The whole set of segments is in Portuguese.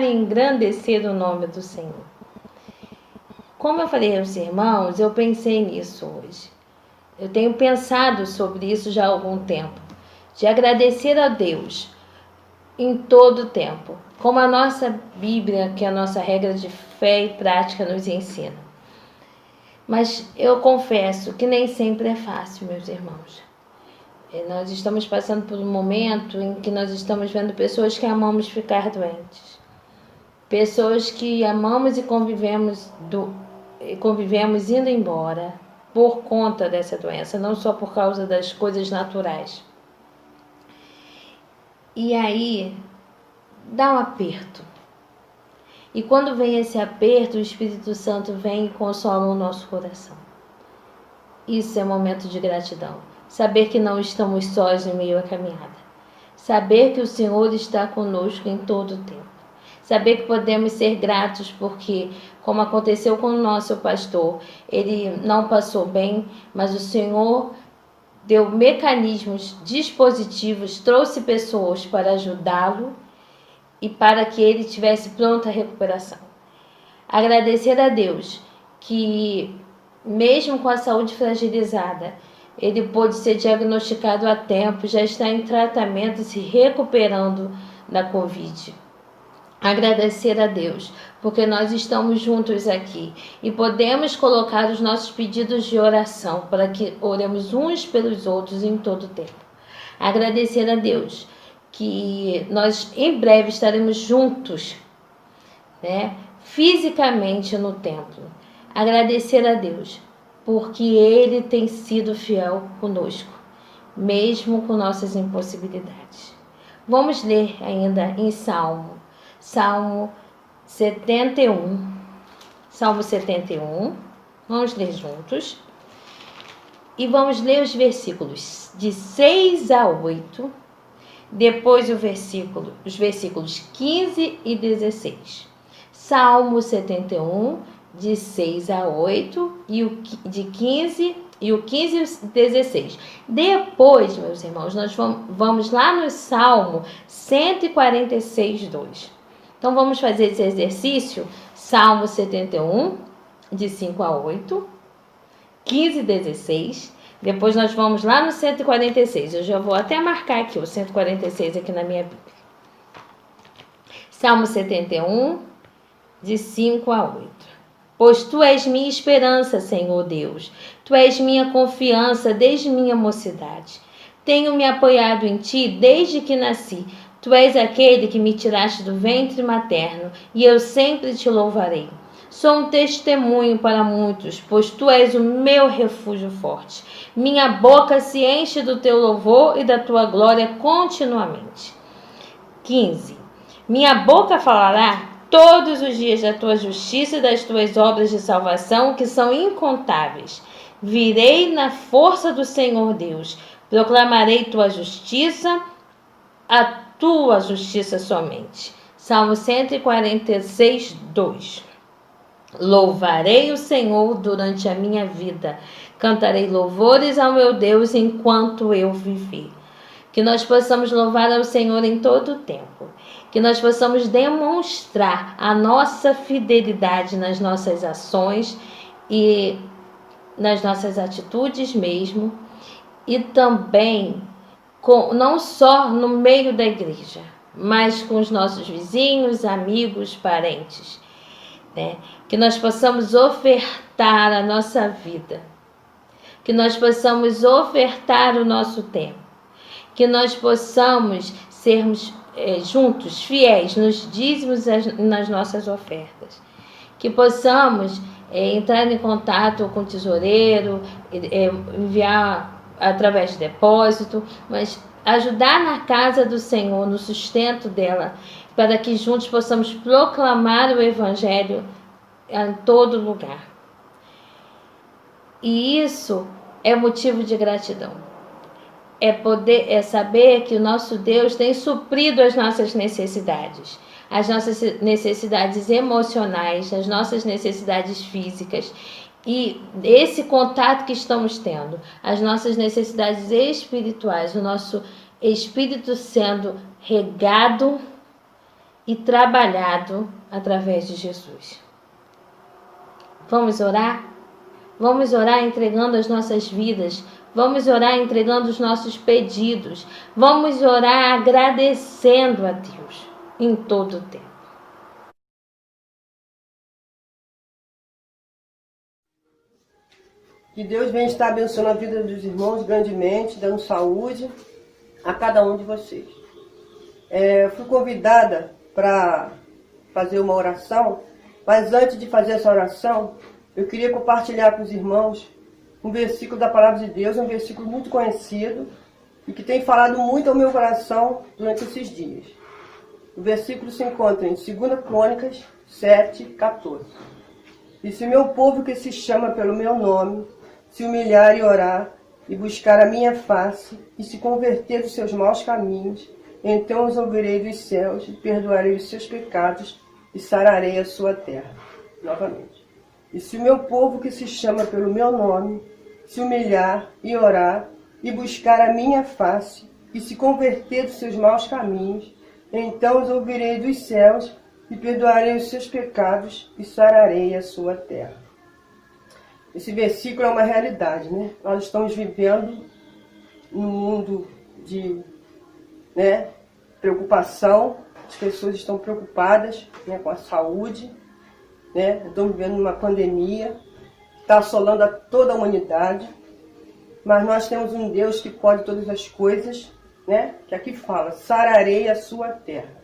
Engrandecer o nome do Senhor. Como eu falei aos irmãos, eu pensei nisso hoje. Eu tenho pensado sobre isso já há algum tempo, de agradecer a Deus em todo o tempo, como a nossa Bíblia, que é a nossa regra de fé e prática, nos ensina. Mas eu confesso que nem sempre é fácil, meus irmãos. Nós estamos passando por um momento em que nós estamos vendo pessoas que amamos ficar doentes. Pessoas que amamos e convivemos indo embora por conta dessa doença, não só por causa das coisas naturais. E aí dá um aperto. E quando vem esse aperto, o Espírito Santo vem e consola o nosso coração. Isso é momento de gratidão. Saber que não estamos sós em meio à caminhada. Saber que o Senhor está conosco em todo o tempo. Saber que podemos ser gratos porque, como aconteceu com o nosso pastor, ele não passou bem, mas o Senhor deu mecanismos, dispositivos, trouxe pessoas para ajudá-lo e para que ele tivesse pronta recuperação. Agradecer a Deus que, mesmo com a saúde fragilizada, ele pôde ser diagnosticado a tempo, já está em tratamento, se recuperando da Covid. Agradecer a Deus, porque nós estamos juntos aqui e podemos colocar os nossos pedidos de oração para que oremos uns pelos outros em todo o tempo. Agradecer a Deus que nós em breve estaremos juntos, fisicamente no templo. Agradecer a Deus, porque Ele tem sido fiel conosco, mesmo com nossas impossibilidades. Vamos ler ainda em Salmo 71. Salmo 71. Vamos ler juntos. E vamos ler os versículos de 6 a 8. Depois os versículos 15 e 16. Salmo 71, de 6 a 8 e o de 15 e o 15 e 16. Depois, meus irmãos, nós vamos lá no Salmo 146, 2. Então, vamos fazer esse exercício. Salmo 71, de 5 a 8, 15 e 16. Depois nós vamos lá no 146. Eu já vou até marcar aqui o 146 aqui na minha Bíblia. Salmo 71, de 5 a 8. Pois tu és minha esperança, Senhor Deus. Tu és minha confiança desde minha mocidade. Tenho me apoiado em ti desde que nasci. Tu és aquele que me tiraste do ventre materno, e eu sempre te louvarei. Sou um testemunho para muitos, pois tu és o meu refúgio forte. Minha boca se enche do teu louvor e da tua glória continuamente. 15. Minha boca falará todos os dias da tua justiça e das tuas obras de salvação, que são incontáveis. Virei na força do Senhor Deus. Proclamarei tua justiça, a tua justiça somente. Salmo 146, 2. Louvarei o Senhor durante a minha vida. Cantarei louvores ao meu Deus enquanto eu viver. Que nós possamos louvar ao Senhor em todo o tempo. Que nós possamos demonstrar a nossa fidelidade nas nossas ações e nas nossas atitudes mesmo. E também, não só no meio da igreja, mas com os nossos vizinhos, amigos, parentes. Né? Que nós possamos ofertar a nossa vida. Que nós possamos ofertar o nosso tempo. Que nós possamos sermos juntos, fiéis, nos dízimos e nas nossas ofertas. Que possamos entrar em contato com o tesoureiro, enviar através de depósito, mas ajudar na casa do Senhor, no sustento dela, para que juntos possamos proclamar o Evangelho em todo lugar. E isso é motivo de gratidão. É saber que o nosso Deus tem suprido as nossas necessidades emocionais, as nossas necessidades físicas, e esse contato que estamos tendo, as nossas necessidades espirituais, o nosso espírito sendo regado e trabalhado através de Jesus. Vamos orar? Vamos orar entregando as nossas vidas. Vamos orar entregando os nossos pedidos. Vamos orar agradecendo a Deus em todo o tempo. Que Deus venha estar abençoando a vida dos irmãos grandemente, dando saúde a cada um de vocês. Fui convidada para fazer uma oração, mas antes de fazer essa oração, eu queria compartilhar com os irmãos um versículo da Palavra de Deus, um versículo muito conhecido e que tem falado muito ao meu coração durante esses dias. O versículo se encontra em 2 Crônicas 7, 14. E se meu povo que se chama pelo meu nome se humilhar e orar e buscar a minha face e se converter dos seus maus caminhos, então os ouvirei dos céus e perdoarei os seus pecados e sararei a sua terra. Novamente. E se o meu povo que se chama pelo meu nome se humilhar e orar e buscar a minha face e se converter dos seus maus caminhos, então os ouvirei dos céus e perdoarei os seus pecados e sararei a sua terra. Esse versículo é uma realidade, né? Nós estamos vivendo num mundo de preocupação, as pessoas estão preocupadas com a saúde, estamos vivendo uma pandemia que está assolando a toda a humanidade, mas nós temos um Deus que pode todas as coisas, que aqui fala, sararei a sua terra.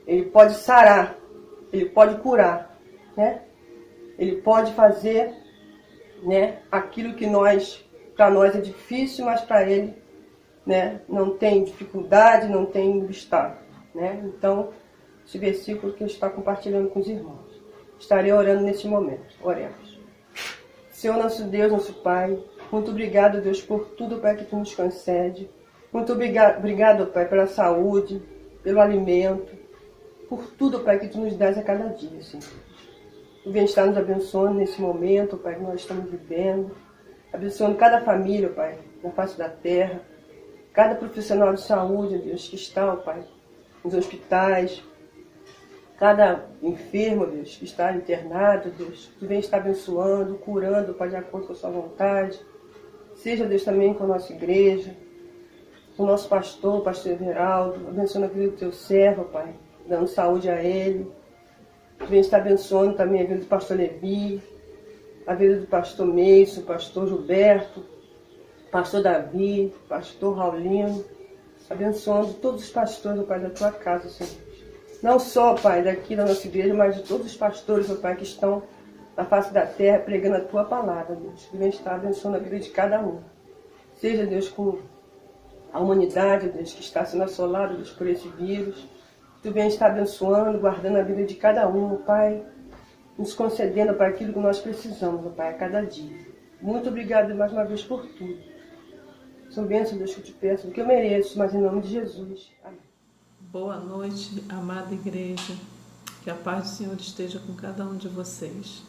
Ele pode sarar, ele pode curar, ele pode fazer aquilo que para nós é difícil, mas para ele não tem dificuldade, não tem obstáculo. Então, esse versículo que eu estou compartilhando com os irmãos. Estarei orando nesse momento. Oremos. Senhor nosso Deus, nosso Pai, muito obrigado, Deus, por tudo, Pai, que Tu nos concede. Muito obrigado, Pai, pela saúde, pelo alimento, por tudo, Pai, que Tu nos dás a cada dia, Senhor. e vem estar nos abençoando nesse momento, Pai, que nós estamos vivendo. Abençoando cada família, Pai, na face da terra. Cada profissional de saúde, Deus, que está, Pai, nos hospitais. Cada enfermo, Deus, que está internado, Deus, que vem estar abençoando, curando, Pai, de acordo com a sua vontade. Seja, Deus, também com a nossa igreja, com o nosso pastor, o pastor Everaldo, abençoando a vida do teu servo, Pai, dando saúde a ele. Vem estar abençoando também a vida do pastor Levi, a vida do pastor Meiso, pastor Gilberto, pastor Davi, pastor Raulino, abençoando todos os pastores, Pai, da tua casa, Senhor. Não só, Pai, daqui da nossa igreja, mas de todos os pastores, Pai, que estão na face da terra pregando a tua palavra, Deus. Que vem estar abençoando a vida de cada um. Seja, Deus, com a humanidade, Deus, que está sendo assolada, Deus, por esse vírus. Tu vem estar abençoando, guardando a vida de cada um, Pai, nos concedendo, Pai, aquilo que nós precisamos, Pai, a cada dia. Muito obrigado mais uma vez por tudo. São bênçãos, Deus, que eu te peço, porque eu mereço, mas em nome de Jesus. Amém. Boa noite, amada igreja. Que a paz do Senhor esteja com cada um de vocês.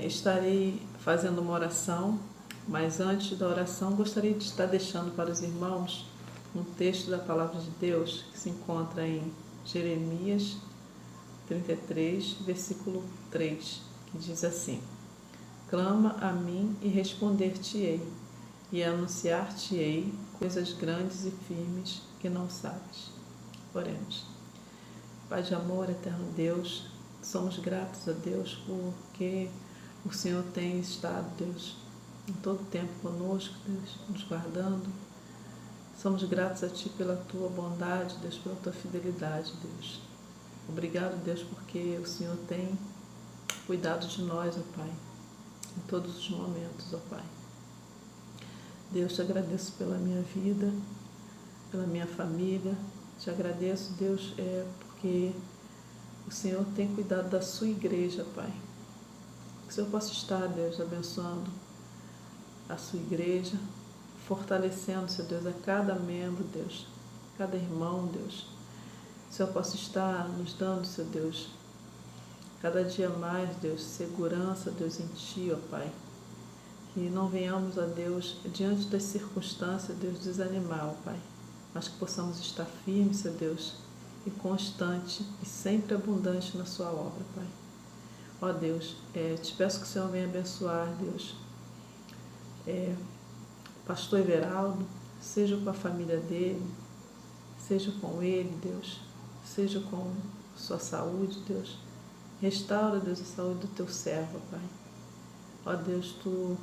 Estarei fazendo uma oração, mas antes da oração gostaria de estar deixando para os irmãos um texto da Palavra de Deus que se encontra em Jeremias 33, versículo 3, que diz assim: Clama a mim e responder-te-ei, e anunciar-te-ei coisas grandes e firmes que não sabes. Oremos. Pai de amor, eterno Deus, somos gratos a Deus porque o Senhor tem estado, Deus, em todo tempo conosco, Deus, nos guardando. Somos gratos a Ti pela Tua bondade, Deus, pela Tua fidelidade, Deus. Obrigado, Deus, porque o Senhor tem cuidado de nós, ó Pai, em todos os momentos, ó Pai. Deus, te agradeço pela minha vida, pela minha família. Te agradeço, Deus, porque o Senhor tem cuidado da sua igreja, Pai. Que o Senhor possa estar, Deus, abençoando a sua igreja, fortalecendo, Senhor Deus, a cada membro, Deus, cada irmão, Deus. Que o Senhor possa estar nos dando, Senhor Deus, cada dia mais, Deus, segurança, Deus, em Ti, ó Pai. Que não venhamos, ó Deus, diante das circunstâncias, Deus, desanimar, ó Pai, mas que possamos estar firmes, Senhor Deus, e constante e sempre abundante na sua obra, Pai. Ó Deus, te peço que o Senhor venha abençoar, Deus, pastor Everaldo, seja com a família dele, seja com ele, Deus, seja com sua saúde, Deus. Restaura, Deus, a saúde do teu servo, Pai. Ó Deus, tu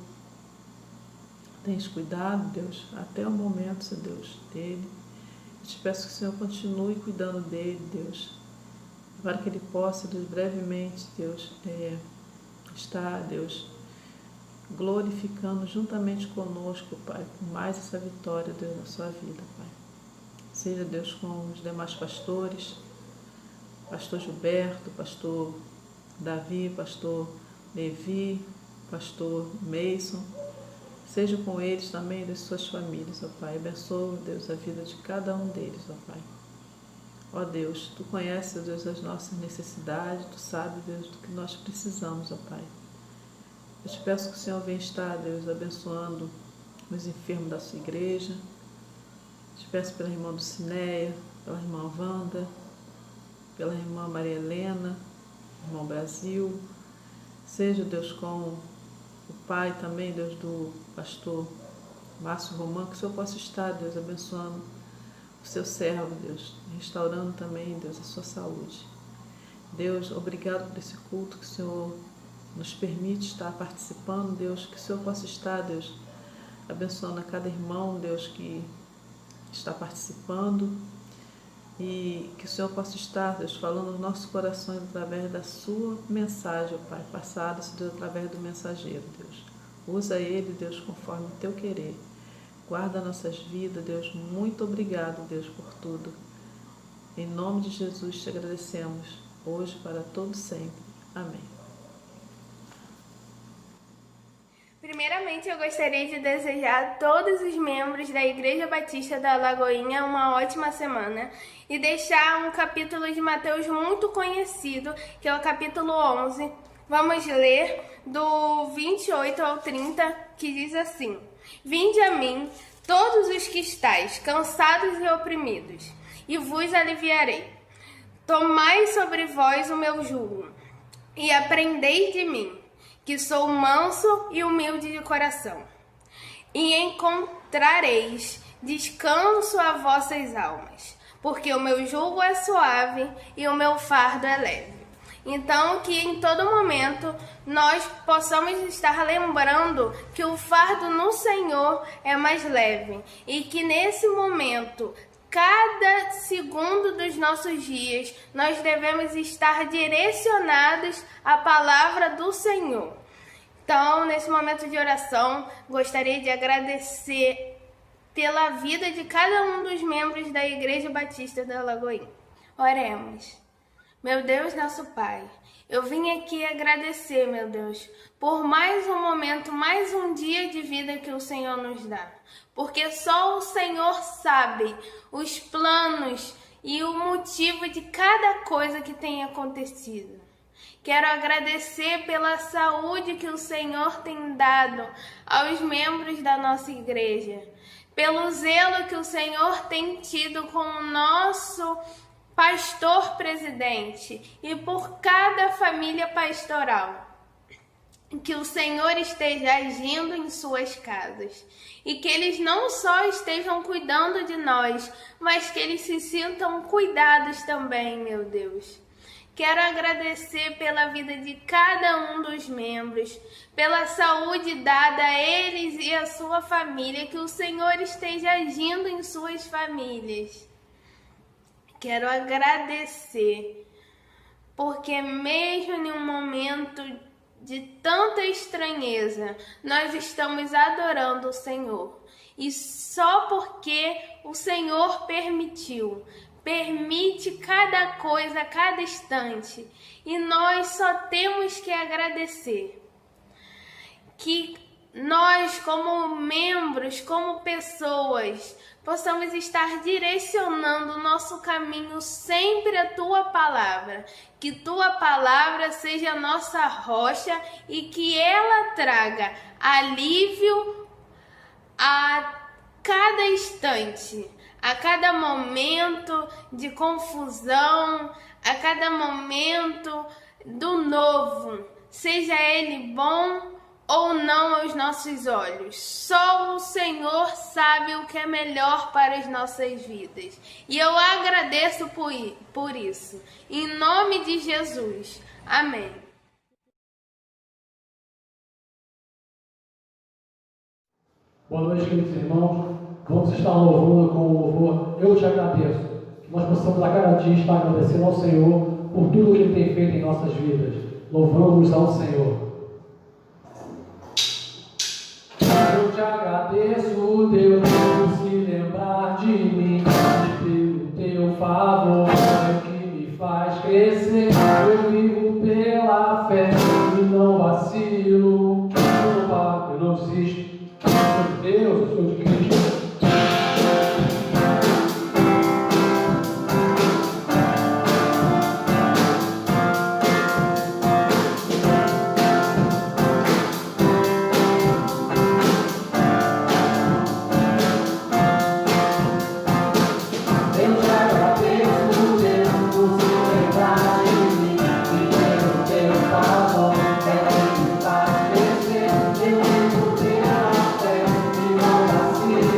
tens cuidado, Deus, até o momento, Senhor Deus, dele. Eu te peço que o Senhor continue cuidando dele, Deus, para que ele possa, Deus, brevemente, Deus, estar, Deus, glorificando juntamente conosco, Pai, por mais essa vitória, Deus, na sua vida, Pai. Seja, Deus, com os demais pastores, pastor Gilberto, pastor Davi, pastor Levi, pastor Mason, seja com eles também e das suas famílias, ó Pai. Abençoa, Deus, a vida de cada um deles, ó Pai. Ó Deus, Tu conheces, Deus, as nossas necessidades, Tu sabes, Deus, do que nós precisamos, ó Pai. Eu te peço que o Senhor venha estar, Deus, abençoando os enfermos da sua igreja. Te peço pela irmã Dulcineia, pela irmã Wanda, pela irmã Maria Helena, irmão Brasil. Seja, Deus, com o Pai também, Deus, do pastor Márcio Romano, que o Senhor possa estar, Deus, abençoando o seu servo, Deus, restaurando também, Deus, a sua saúde. Deus, obrigado por esse culto que o Senhor nos permite estar participando, Deus, que o Senhor possa estar, Deus, abençoando a cada irmão, Deus, que está participando, e que o Senhor possa estar, Deus, falando nos nossos corações através da sua mensagem, ó Pai, passada, Deus, através do mensageiro, Deus. Usa ele, Deus, conforme o teu querer. Guarda nossas vidas, Deus. Muito obrigado, Deus, por tudo. Em nome de Jesus te agradecemos, hoje para todo sempre. Amém. Primeiramente, eu gostaria de desejar a todos os membros da Igreja Batista da Lagoinha uma ótima semana e deixar um capítulo de Mateus muito conhecido, que é o capítulo 11. Vamos ler do 28 ao 30, que diz assim: Vinde a mim, todos os que estáis cansados e oprimidos, e vos aliviarei. Tomai sobre vós o meu jugo, e aprendei de mim, que sou manso e humilde de coração, e encontrareis descanso a vossas almas, porque o meu jugo é suave e o meu fardo é leve. Então, que em todo momento nós possamos estar lembrando que o fardo no Senhor é mais leve, e que nesse momento, cada segundo dos nossos dias, nós devemos estar direcionados à palavra do Senhor. Então, nesse momento de oração, gostaria de agradecer pela vida de cada um dos membros da Igreja Batista da Lagoinha. Oremos. Meu Deus, nosso Pai, eu vim aqui agradecer, meu Deus, por mais um momento, mais um dia de vida que o Senhor nos dá. Porque só o Senhor sabe os planos e o motivo de cada coisa que tem acontecido. Quero agradecer pela saúde que o Senhor tem dado aos membros da nossa igreja, pelo zelo que o Senhor tem tido com o nosso pastor presidente e por cada família pastoral. Que o Senhor esteja agindo em suas casas e que eles não só estejam cuidando de nós, mas que eles se sintam cuidados também, meu Deus. Quero agradecer pela vida de cada um dos membros, pela saúde dada a eles e a sua família, que o Senhor esteja agindo em suas famílias. Quero agradecer, porque mesmo em um momento de tanta estranheza, nós estamos adorando o Senhor. E só porque o Senhor permite cada coisa, cada instante. E nós só temos que agradecer. Que nós, como membros, como pessoas, possamos estar direcionando o nosso caminho sempre à Tua Palavra. Que Tua Palavra seja a nossa rocha e que ela traga alívio a cada instante, a cada momento de confusão, a cada momento do novo, seja ele bom ou não aos nossos olhos. Só o Senhor sabe o que é melhor para as nossas vidas. E eu agradeço por isso. Em nome de Jesus. Amém. Boa noite, queridos irmãos. Vamos estar louvando com o louvor Eu Te Agradeço. Que nós possamos a cada dia estar agradecendo ao Senhor por tudo que Ele tem feito em nossas vidas. Louvamos ao Senhor. Eu te agradeço, Deus, por se lembrar de mim, pelo teu favor, é o que me faz crescer. Eu vivo pela fé e não vacilo. Eu não paro, eu não desisto. Eu sou de Deus, eu sou de Cristo. Eu vivo pela fé e não vacilo.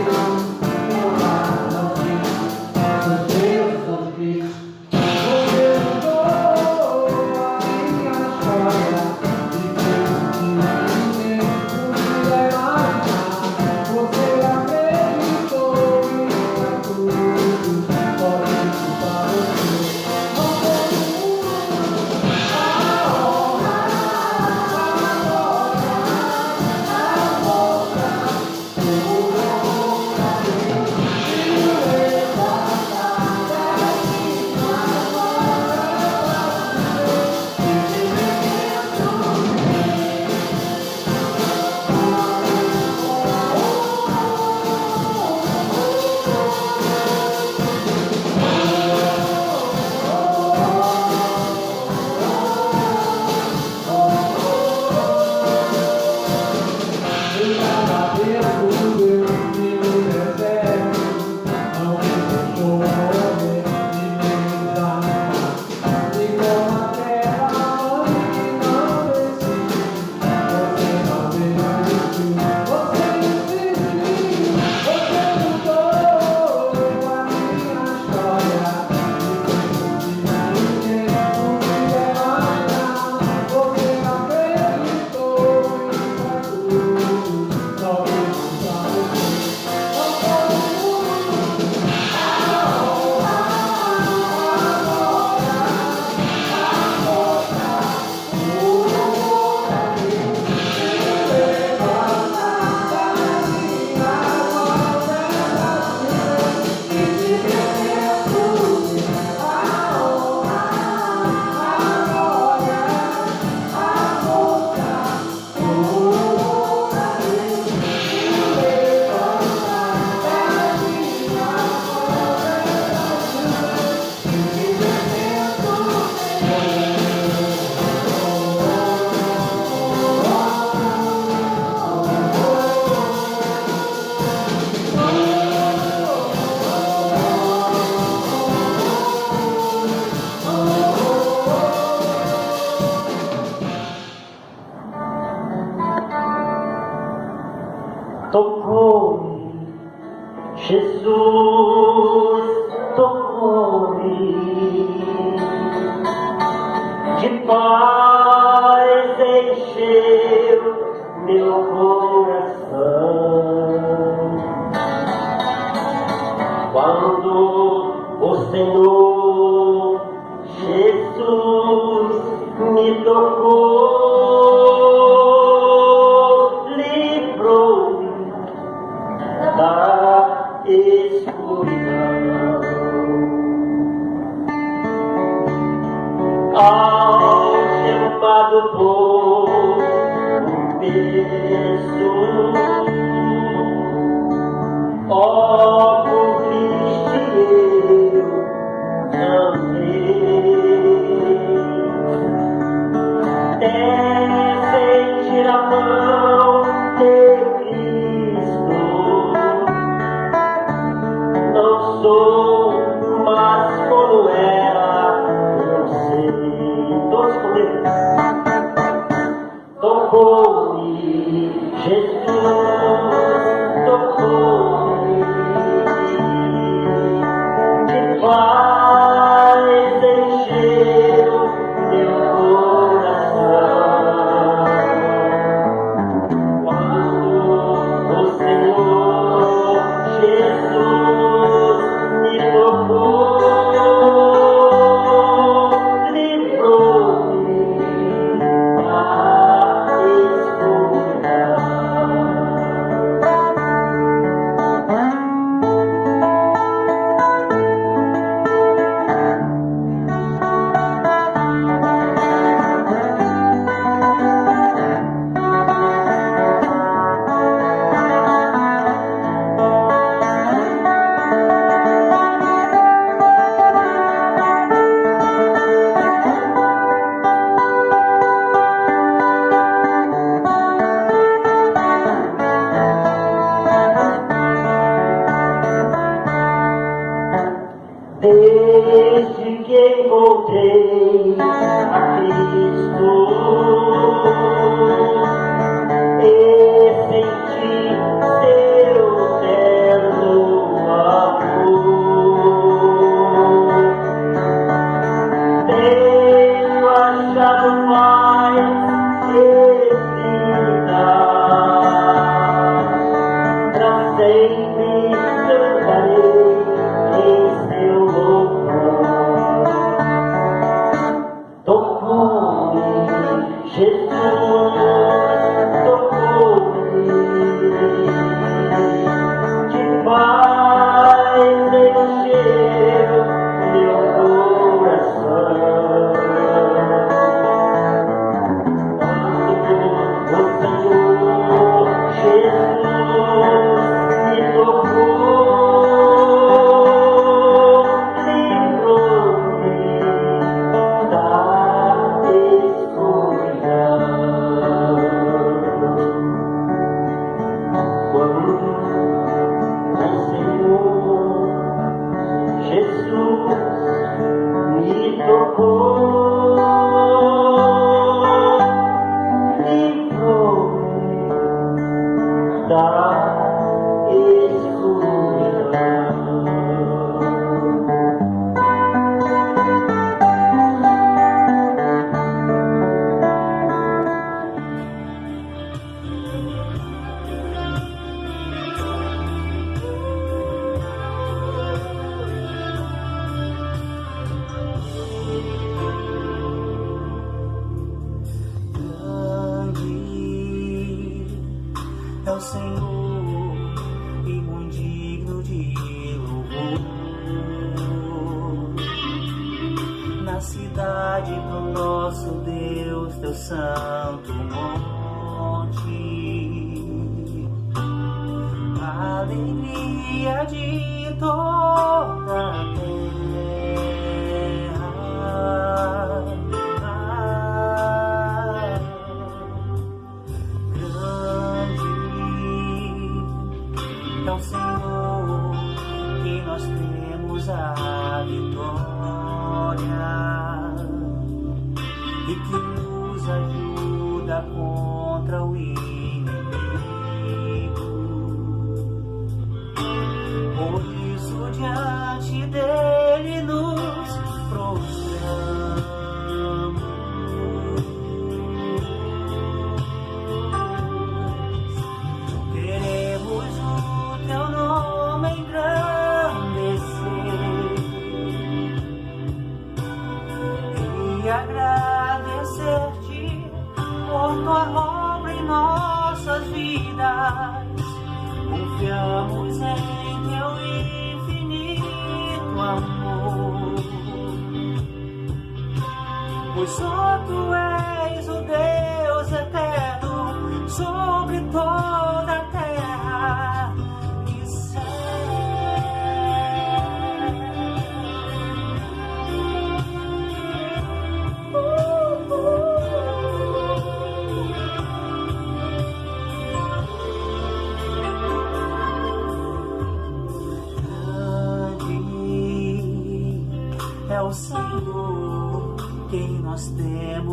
tocou-me, Jesus tocou-me, de paz encheu meu coração. Quando o Senhor Jesus me tocou, livrou-me da escuridão. Ao chamado por um peso, ó, por Cristo eu amei. Até sentir a mão de Cristo, não sou mais como era, eu sei. Todos comigo. Tocou-me, Jesus tocou-me, de paz encheu meu coração. Quando o Senhor Jesus me tocou, livrou-me da escuridão. Desde que encontrei a Cristo e senti seu terno amor, tenho achado mais vida, pra sempre cantarei em seu louvor. Tocou-me, Jesus tocou-me, de paz encheu meu coração. Quando o Senhor Jesus me tocou, livrou-me da escuridão. Quando o Senhor Jesus me tocou, livrou-me da escuridão. Grande é o Senhor e muito digno de louvor. Na cidade do nosso Deus, teu santo monte, a alegria de toda a terra. Ao Senhor que nós temos a vitória e que nos ajuda contra o inimigo.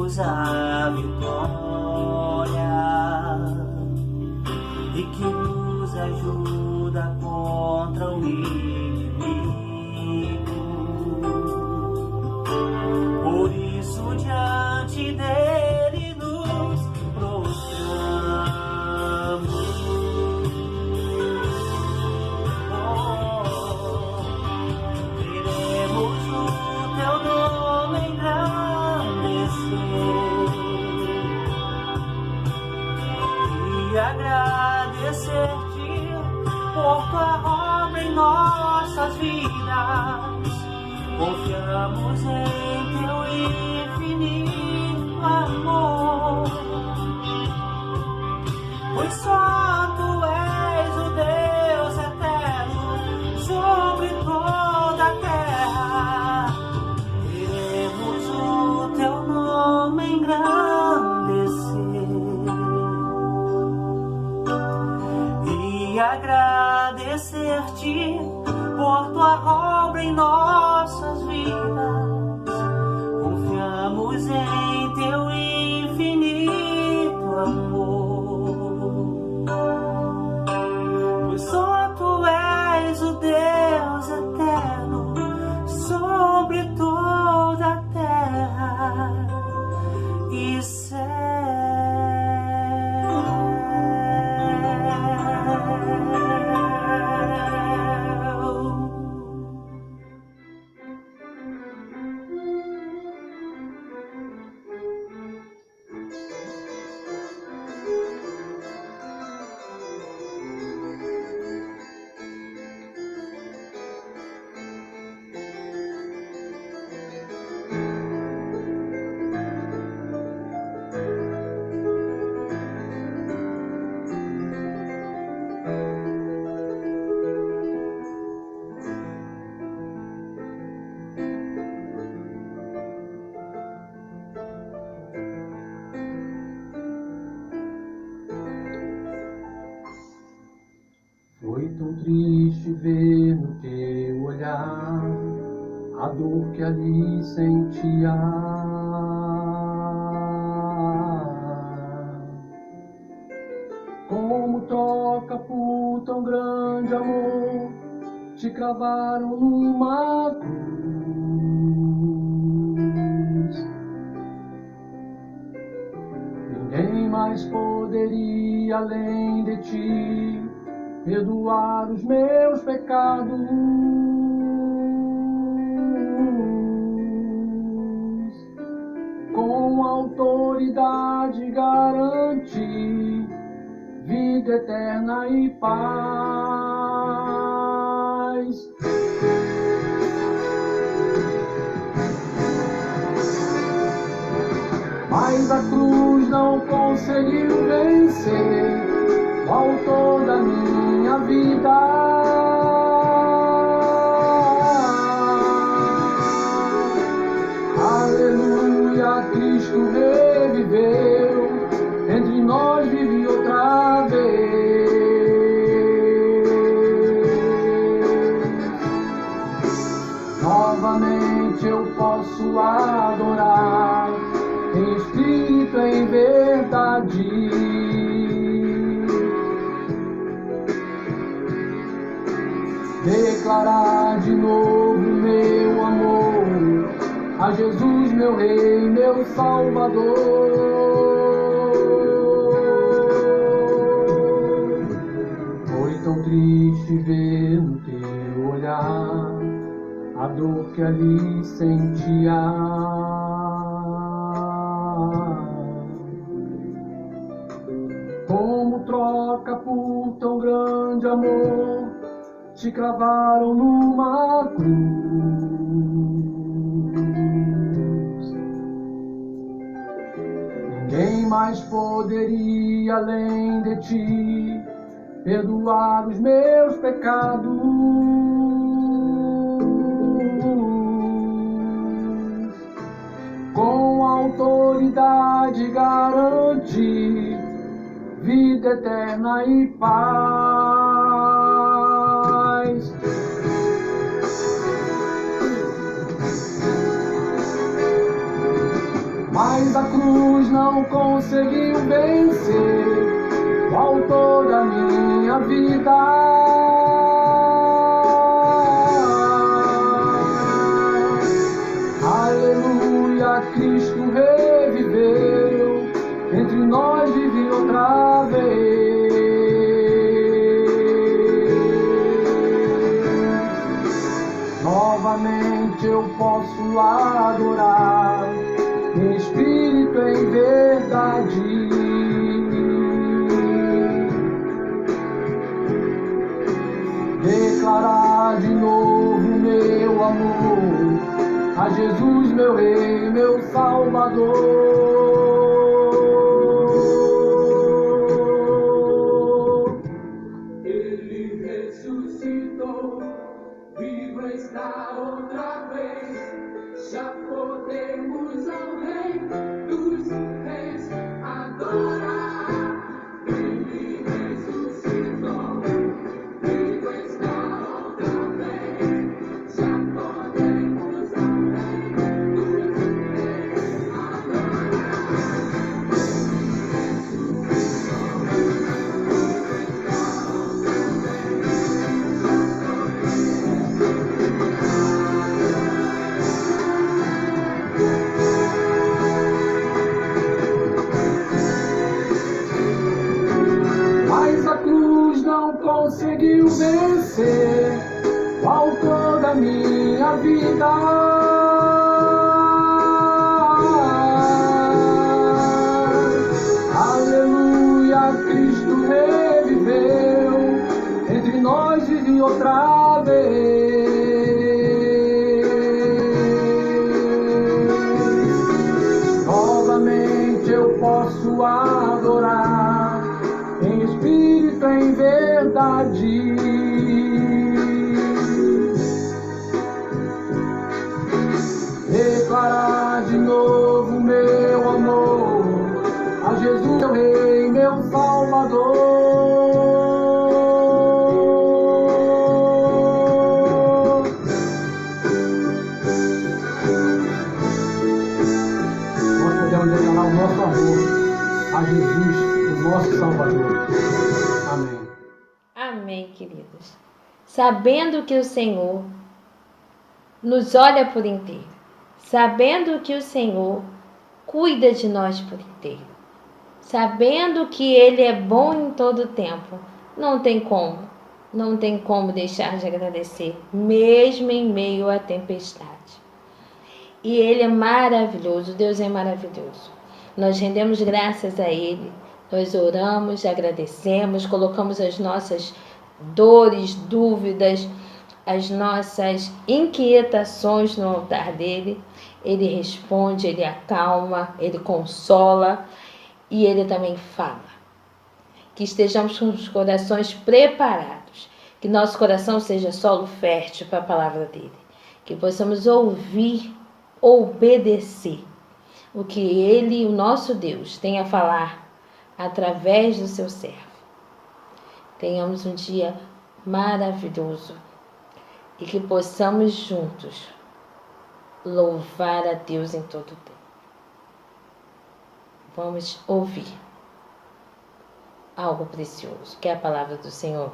demos a vitória e que nos ajuda contra o inimigo. Por isso diante dele nos prostramos. Queremos o teu nome engrandecer e agradecer-te por tua obra em nossas vidas. Confiamos em teu infinito amor, pois só tu és o Deus eterno sobre toda a terra. Queremos o teu nome engrandecer e agradecer-te por tua obra em nossas vidas. Confiamos em teu infinito amor, pois só tu és o Deus eterno sobre toda a terra e céu. Foi tão triste ver no teu olhar a dor que ali sentia. Como toca por tão grande amor, te cravaram numa cruz. Ninguém mais poderia além de ti perdoar os meus pecados. Com autoridade garanti vida eterna e paz. Mas a cruz não conseguiu vencer o autor da minha vida. Aleluia, Cristo reviveu, entre nós vive outra vez. Novamente eu posso adorar, em espírito e em verdade. Declarar de novo meu amor a Jesus, meu Rei, meu Salvador. Foi tão triste ver no teu olhar a dor que ali sentia. Como troca por tão grande amor, te cravaram numa cruz. Ninguém mais poderia além de ti perdoar os meus pecados. Com autoridade garanti vida eterna e paz. Mas a cruz conseguiu vencer o autor da minha vida. Aleluia, Cristo reviveu, entre nós vive outra vez. Novamente eu posso adorar, em espírito e em verdade. Declarar de novo meu amor a Jesus, meu Rei, meu Salvador. Ele ressuscitou, vivo está outra vez. Já podemos ao Rei dos Reis adorar. Ele ressuscitou, vivo está outra vez. Já podemos ao Rei dos Reis adorar. Mas a cruz não conseguiu vencer o autor da minha vida. Aleluia, Cristo reviveu, entre nós vive outra vez. Novamente eu posso adorar, em espírito e em verdade. Declarar de novo meu amor a Jesus, meu Rei, meu Salvador. Nós podemos declarar o nosso amor a Jesus, o nosso Salvador. Amém. Amém, queridos. Sabendo que o Senhor nos olha por inteiro, sabendo que o Senhor cuida de nós por inteiro, sabendo que Ele é bom em todo tempo, não tem como deixar de agradecer, mesmo em meio à tempestade. E Ele é maravilhoso, Deus é maravilhoso. Nós rendemos graças a Ele, nós oramos, agradecemos, colocamos as nossas dores, dúvidas, as nossas inquietações no altar dele. Ele responde, ele acalma, ele consola e ele também fala. Que estejamos com os corações preparados, que nosso coração seja solo fértil para a palavra dele, que possamos ouvir, obedecer o que ele, o nosso Deus, tem a falar através do seu servo. Tenhamos um dia maravilhoso e que possamos juntos louvar a Deus em todo o tempo. Vamos ouvir algo precioso, que é a palavra do Senhor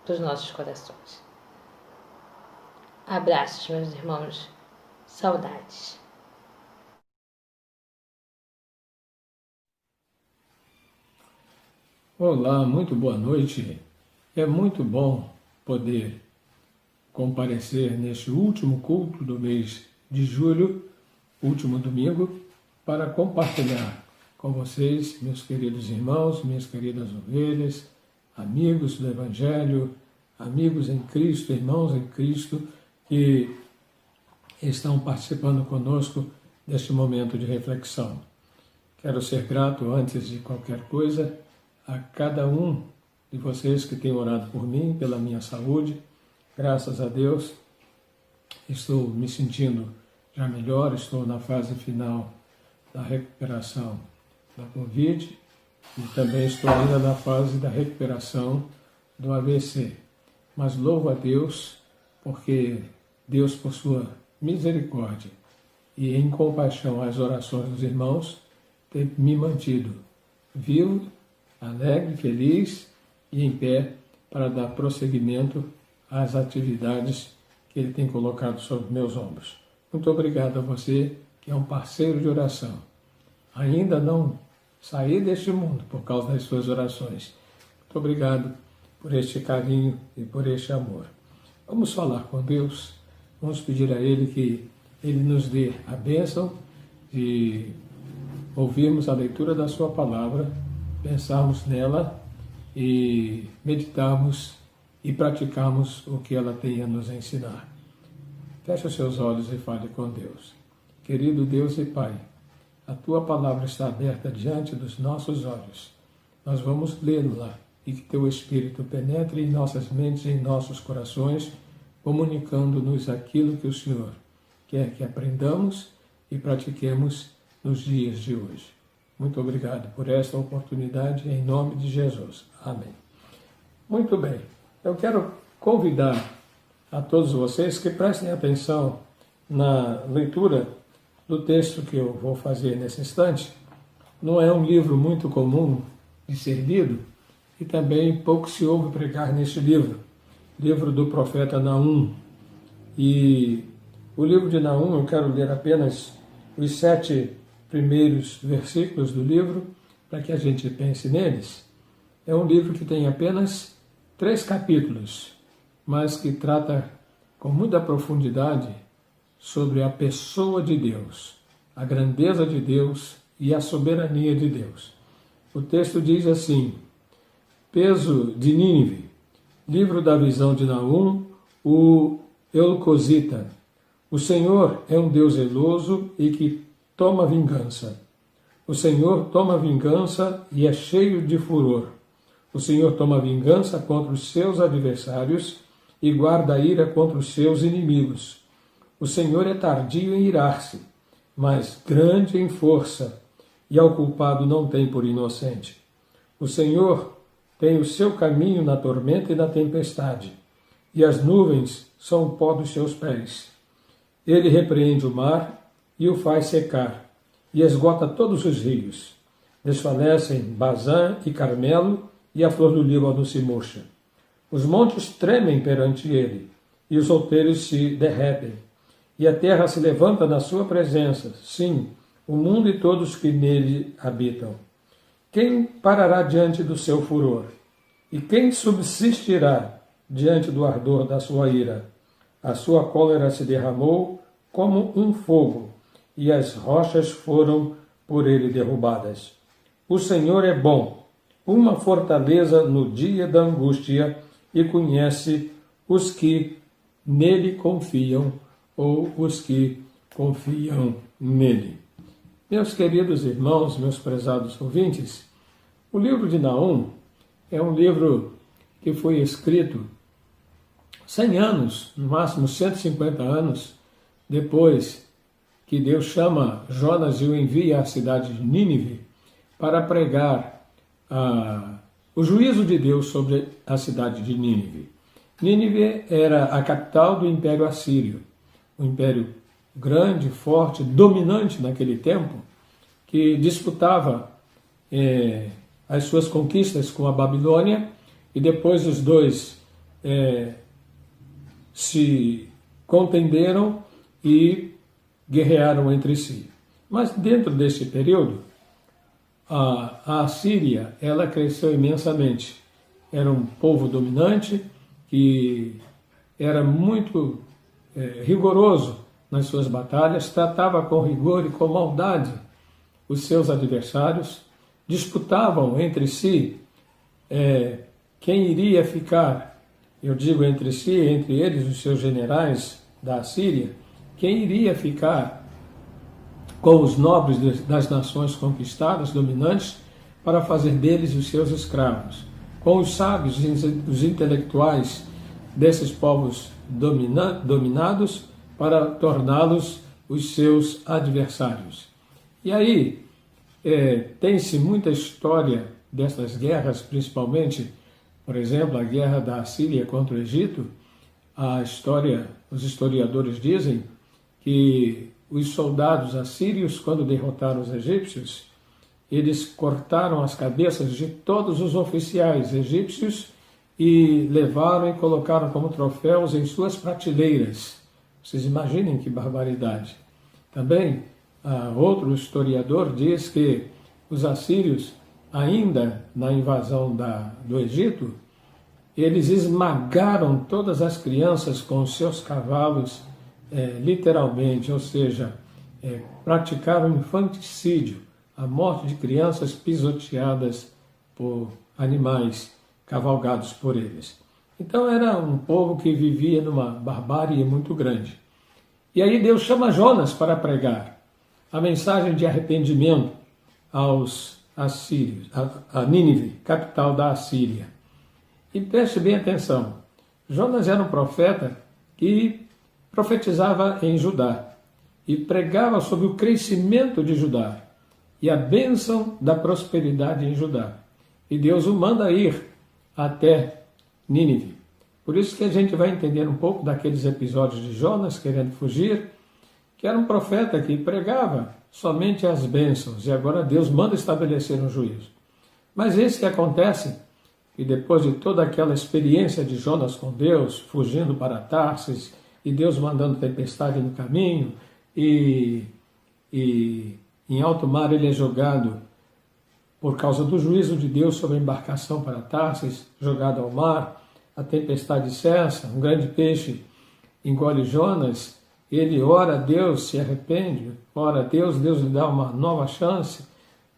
para os nossos corações. Abraços, meus irmãos. Saudades. Olá, muito boa noite. É muito bom poder comparecer neste último culto do mês de julho, último domingo, para compartilhar com vocês, meus queridos irmãos, minhas queridas ovelhas, amigos do Evangelho, amigos em Cristo, irmãos em Cristo, que estão participando conosco deste momento de reflexão. Quero ser grato, antes de qualquer coisa, a cada um de vocês que tem orado por mim, pela minha saúde. Graças a Deus, estou me sentindo já melhor, estou na fase final da recuperação da Covid e também estou ainda na fase da recuperação do AVC. Mas louvo a Deus, porque Deus, por sua misericórdia e em compaixão às orações dos irmãos, ter me mantido vivo, alegre, feliz e em pé para dar prosseguimento às atividades que Ele tem colocado sobre meus ombros. Muito obrigado a você, que é um parceiro de oração. Ainda não saí deste mundo por causa das suas orações. Muito obrigado por este carinho e por este amor. Vamos falar com Deus, vamos pedir a Ele que Ele nos dê a bênção de ouvirmos a leitura da sua palavra, pensarmos nela e meditarmos e praticarmos o que ela tem a nos ensinar. Feche os seus olhos e fale com Deus. Querido Deus e Pai, a tua palavra está aberta diante dos nossos olhos. Nós vamos lê-la e que teu Espírito penetre em nossas mentes e em nossos corações, comunicando-nos aquilo que o Senhor quer que aprendamos e pratiquemos nos dias de hoje. Muito obrigado por esta oportunidade, em nome de Jesus. Amém. Muito bem, eu quero convidar a todos vocês que prestem atenção na leitura do texto que eu vou fazer nesse instante. Não é um livro muito comum de ser lido e também pouco se ouve pregar neste livro do profeta Naum. E o livro de Naum, eu quero ler apenas os 7 primeiros versículos do livro para que a gente pense neles. É um livro que tem apenas 3 capítulos, mas que trata com muita profundidade sobre a pessoa de Deus, a grandeza de Deus e a soberania de Deus. O texto diz assim: Peso de Nínive, livro da visão de Naum, o Elcosita. O Senhor é um Deus zeloso e que toma vingança. O Senhor toma vingança e é cheio de furor. O Senhor toma vingança contra os seus adversários e guarda a ira contra os seus inimigos. O Senhor é tardio em irar-se, mas grande em força, e ao culpado não tem por inocente. O Senhor tem o seu caminho na tormenta e na tempestade, e as nuvens são o pó dos seus pés. Ele repreende o mar e o faz secar, e esgota todos os rios. Desfalecem Bazã e Carmelo, e a flor do Líbano se murcha. Os montes tremem perante ele, e os outeiros se derretem, e a terra se levanta na sua presença, sim, o mundo e todos que nele habitam. Quem parará diante do seu furor? E quem subsistirá diante do ardor da sua ira? A sua cólera se derramou como um fogo, e as rochas foram por ele derrubadas. O Senhor é bom, uma fortaleza no dia da angústia, e conhece os que nele confiam, ou os que confiam nele. Meus queridos irmãos, meus prezados ouvintes, o livro de Naum é um livro que foi escrito 100 anos, no máximo 150 anos, depois que Deus chama Jonas e o envia à cidade de Nínive para pregar o juízo de Deus sobre a cidade de Nínive. Nínive era a capital do Império Assírio, um império grande, forte, dominante naquele tempo, que disputava as suas conquistas com a Babilônia, e depois os dois se contenderam e guerrearam entre si. Mas dentro desse período, a Assíria, ela cresceu imensamente. Era um povo dominante que era muito rigoroso nas suas batalhas, tratava com rigor e com maldade os seus adversários, disputavam entre si quem iria ficar, eu digo entre si, entre eles, os seus generais da Assíria, quem iria ficar com os nobres das nações conquistadas, dominantes, para fazer deles os seus escravos, com os sábios e os intelectuais desses povos dominados, para torná-los os seus adversários. E aí, tem-se muita história dessas guerras, principalmente, por exemplo, a guerra da Assíria contra o Egito. Os historiadores dizem que os soldados assírios, quando derrotaram os egípcios, eles cortaram as cabeças de todos os oficiais egípcios e levaram e colocaram como troféus em suas prateleiras. Vocês imaginem que barbaridade. Também, outro historiador diz que os assírios, ainda na invasão do Egito, eles esmagaram todas as crianças com os seus cavalos, literalmente, ou seja, praticaram infanticídio, a morte de crianças pisoteadas por animais cavalgados por eles. Então era um povo que vivia numa barbárie muito grande. E aí Deus chama Jonas para pregar a mensagem de arrependimento aos assírios, a Nínive, capital da Assíria. E preste bem atenção, Jonas era um profeta que profetizava em Judá e pregava sobre o crescimento de Judá e a bênção da prosperidade em Judá. E Deus o manda ir até Nínive. Por isso que a gente vai entender um pouco daqueles episódios de Jonas querendo fugir, que era um profeta que pregava somente as bênçãos, e agora Deus manda estabelecer um juízo. Mas esse que acontece, e depois de toda aquela experiência de Jonas com Deus, fugindo para Tarsis, e Deus mandando tempestade no caminho, e em alto mar ele é jogado por causa do juízo de Deus sobre a embarcação para Tarsis, jogado ao mar, a tempestade cessa, um grande peixe engole Jonas, ele ora a Deus, se arrepende, ora a Deus, Deus lhe dá uma nova chance,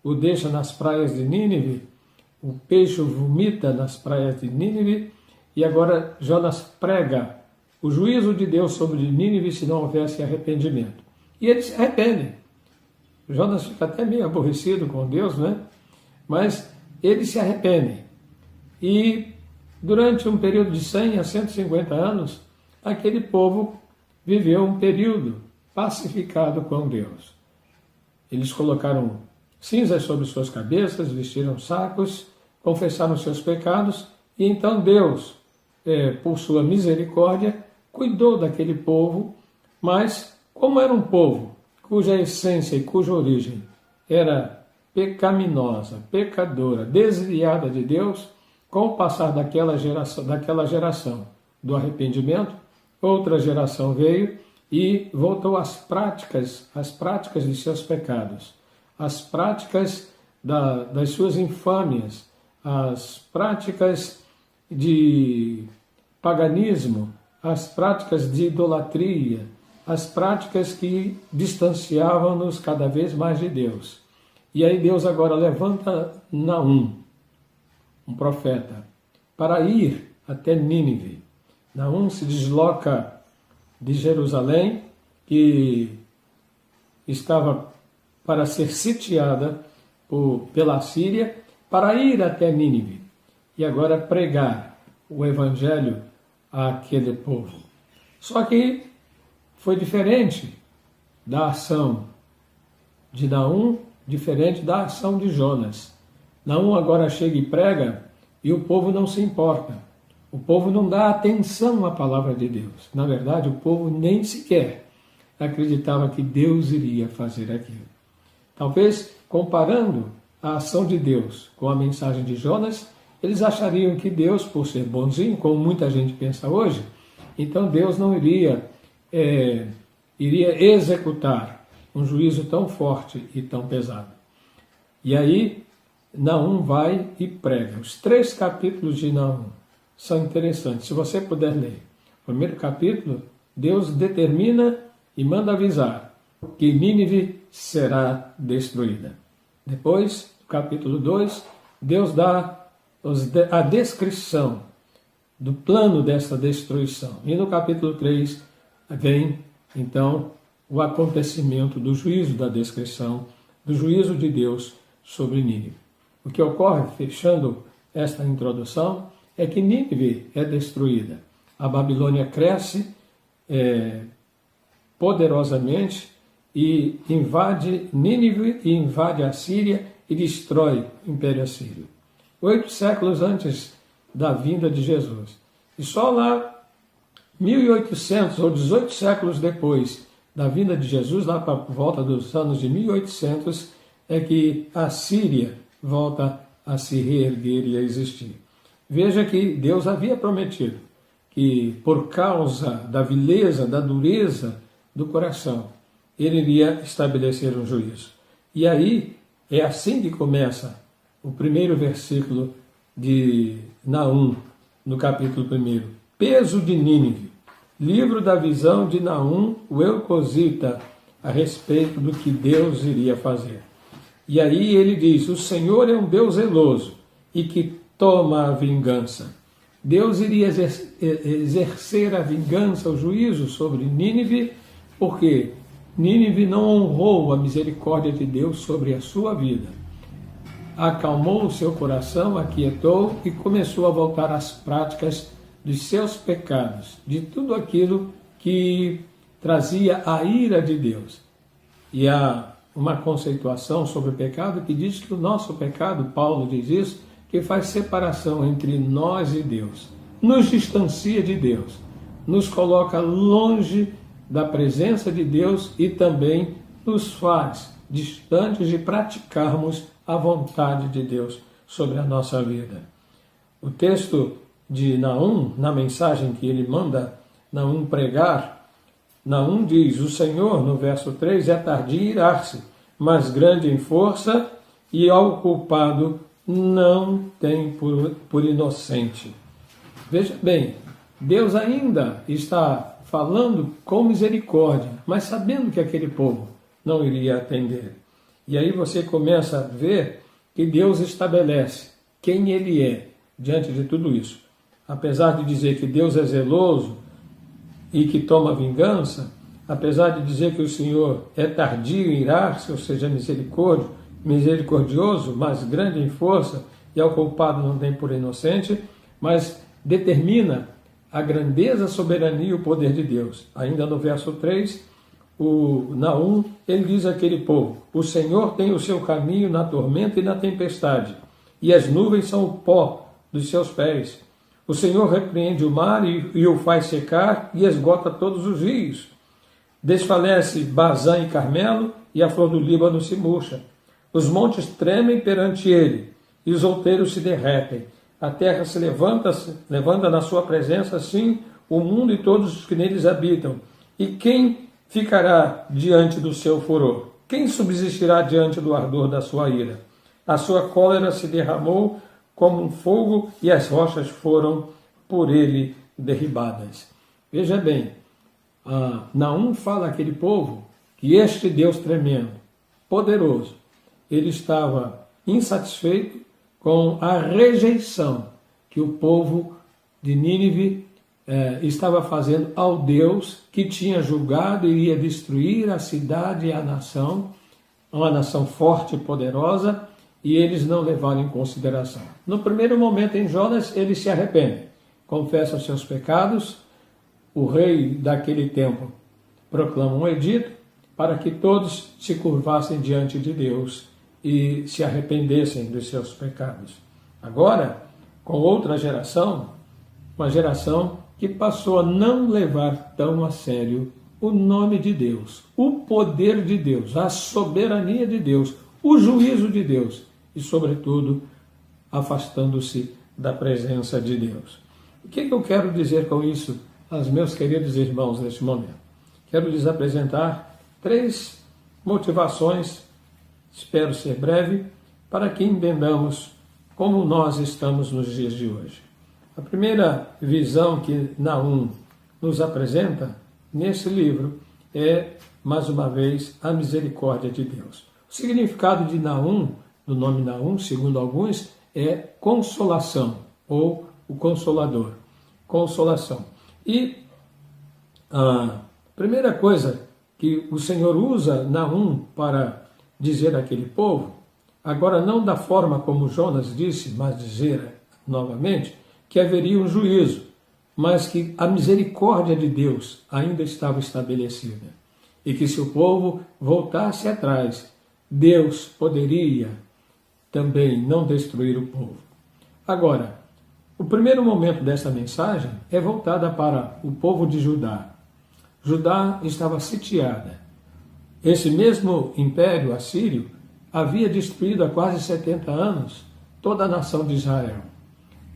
o deixa nas praias de Nínive, o peixe o vomita nas praias de Nínive, e agora Jonas prega o juízo de Deus sobre Nínive se não houvesse arrependimento. E eles se arrependem. Jonas fica até meio aborrecido com Deus, né? Mas eles se arrependem. E durante um período de 100 a 150 anos, aquele povo viveu um período pacificado com Deus. Eles colocaram cinzas sobre suas cabeças, vestiram sacos, confessaram seus pecados, e então Deus, por sua misericórdia, cuidou daquele povo, mas como era um povo cuja essência e cuja origem era pecaminosa, pecadora, desviada de Deus, com o passar daquela geração do arrependimento, outra geração veio e voltou às práticas de seus pecados, às práticas das suas infâmias, às práticas de paganismo, às práticas de idolatria, às práticas que distanciavam-nos cada vez mais de Deus. E aí Deus agora levanta Naum, um profeta, para ir até Nínive. Naum se desloca de Jerusalém, que estava para ser sitiada pela Síria, para ir até Nínive e agora pregar o evangelho àquele povo. Só que foi diferente da ação de Naum, diferente da ação de Jonas. Naum agora chega e prega e o povo não se importa. O povo não dá atenção à palavra de Deus. Na verdade, o povo nem sequer acreditava que Deus iria fazer aquilo. Talvez, comparando a ação de Deus com a mensagem de Jonas, eles achariam que Deus, por ser bonzinho, como muita gente pensa hoje, então Deus não iria executar um juízo tão forte e tão pesado. E aí, Naum vai e prega. Os 3 capítulos de Naum são interessantes. Se você puder ler. O primeiro capítulo, Deus determina e manda avisar que Nínive será destruída. Depois, no capítulo 2, Deus dá a descrição do plano dessa destruição. E no capítulo 3 vem, então, o acontecimento do juízo, da descrição do juízo de Deus sobre Nínive. O que ocorre, fechando esta introdução, é que Nínive é destruída. A Babilônia cresce poderosamente e invade Nínive e invade a Síria e destrói o Império Assírio. 8 séculos antes da vinda de Jesus. E só lá, 1800 ou 18 séculos depois da vinda de Jesus, lá para volta dos anos de 1800, é que a Síria volta a se reerguer e a existir. Veja que Deus havia prometido que, por causa da vileza, da dureza do coração, ele iria estabelecer um juízo. E aí é assim que começa o primeiro versículo de Naum, no capítulo 1. Peso de Nínive. Livro da visão de Naum, o Elcosita, a respeito do que Deus iria fazer. E aí ele diz: o Senhor é um Deus zeloso e que toma a vingança. Deus iria exercer a vingança, o juízo sobre Nínive, porque Nínive não honrou a misericórdia de Deus sobre a sua vida. Acalmou o seu coração, aquietou e começou a voltar às práticas dos seus pecados, de tudo aquilo que trazia a ira de Deus. E há uma conceituação sobre o pecado que diz que o nosso pecado, Paulo diz isso, que faz separação entre nós e Deus, nos distancia de Deus, nos coloca longe da presença de Deus e também nos faz distantes de praticarmos a vontade de Deus sobre a nossa vida. O texto de Naum, na mensagem que ele manda Naum pregar, Naum diz: o Senhor, no verso 3, é tardio em irar-se, mas grande em força, e ao culpado não tem por inocente. Veja bem, Deus ainda está falando com misericórdia, mas sabendo que aquele povo não iria atender. E aí você começa a ver que Deus estabelece quem Ele é diante de tudo isso. Apesar de dizer que Deus é zeloso e que toma vingança, apesar de dizer que o Senhor é tardio em irar-se, ou seja, misericordioso, mas grande em força, e ao culpado não tem por inocente, mas determina a grandeza, a soberania e o poder de Deus. Ainda no verso 3, o Naum, ele diz àquele povo: o Senhor tem o seu caminho na tormenta e na tempestade, e as nuvens são o pó dos seus pés. O Senhor repreende o mar e o faz secar e esgota todos os rios. Desfalece Bazã e Carmelo, e a flor do Líbano se murcha. Os montes tremem perante ele, e os outeiros se derretem. A terra se levanta na sua presença, assim o mundo e todos os que neles habitam. E quem ficará diante do seu furor? Quem subsistirá diante do ardor da sua ira? A sua cólera se derramou como um fogo, e as rochas foram por ele derribadas. Veja bem, Naum fala àquele povo que este Deus tremendo, poderoso, ele estava insatisfeito com a rejeição que o povo de Nínive estava fazendo ao Deus que tinha julgado e iria destruir a cidade e a nação, uma nação forte e poderosa, e eles não levaram em consideração. No primeiro momento, em Jonas, eles se arrependem, confessam seus pecados. O rei daquele tempo proclama um edito para que todos se curvassem diante de Deus e se arrependessem dos seus pecados. Agora, com outra geração, uma geração que passou a não levar tão a sério o nome de Deus, o poder de Deus, a soberania de Deus, o juízo de Deus e, sobretudo, afastando-se da presença de Deus. O que eu quero dizer com isso aos meus queridos irmãos neste momento? Quero lhes apresentar 3 motivações, espero ser breve, para que entendamos como nós estamos nos dias de hoje. A primeira visão que Naum nos apresenta nesse livro é, mais uma vez, a misericórdia de Deus. O significado de Naum, do nome Naum, segundo alguns, é consolação, ou o consolador. Consolação. E a primeira coisa que o Senhor usa Naum para dizer àquele povo, agora não da forma como Jonas disse, mas dizer novamente, que haveria um juízo, mas que a misericórdia de Deus ainda estava estabelecida. E que se o povo voltasse atrás, Deus poderia também não destruir o povo. Agora, o primeiro momento dessa mensagem é voltada para o povo de Judá. Judá estava sitiada. Esse mesmo império assírio havia destruído há quase 70 anos toda a nação de Israel.